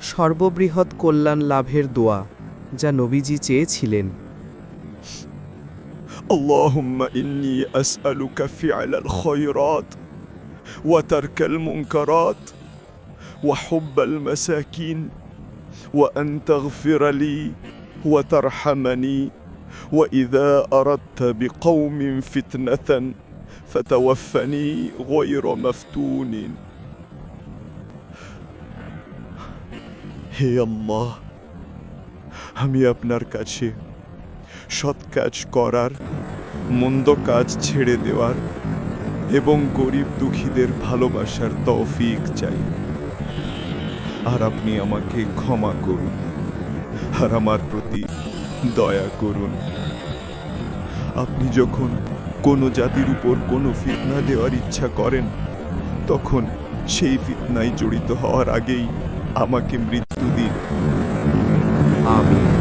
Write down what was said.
সর্ববৃহৎ কল্যাণ লাভের দোয়া যা নবীজি চেয়েছিলেন। اللهم إني أسألك فعل الخيرات وترك المنكرات وحب المساكين وأن تغفر لي وترحمني وإذا أردت بقوم فتنة فتوفني غير مفتون। হে আল্লাহ, আমি আপনার কাছে সৎ কাজ করার, মন্দ কাজ ছেড়ে দেওয়ার এবং গরিব দুঃখীদের ভালোবাসার তৌফিক চাই। আর আপনি আমাকে ক্ষমা করুন আর আমার প্রতি দয়া করুন। আপনি যখন কোনো জাতির উপর কোনো ফিতনা দেওয়ার ইচ্ছা করেন, তখন সেই ফিতনায় জড়িত হওয়ার আগেই আমাকে মৃত্যু দিন। আমিন।